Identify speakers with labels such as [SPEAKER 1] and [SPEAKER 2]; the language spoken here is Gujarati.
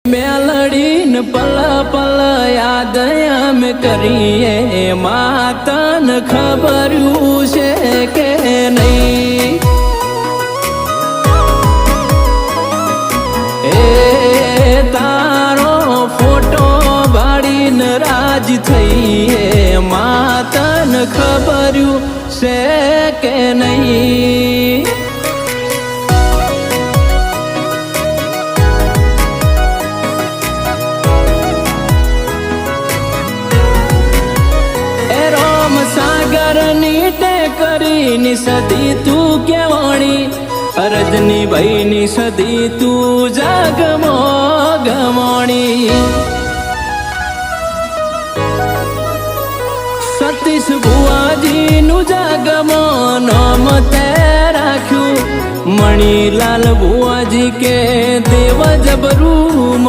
[SPEAKER 1] મેલડીન પલ પલ યાદ અમે કરીએ માતન ખબર્યું છે કે નહીં એ તારો ફોટો બાળીને રાજ થઈએ માતન ખબર્યું છે કે નહીં સાગરની ટેકરીની સદી તું કેવાણી અરજની ભાઈની સદી તું જાગમો ગમોણી સતીશ ભુવાજીનું જાગમો નામ તે રાખ્યું મણીલાલ ભુવાજી કે દેવ જબરું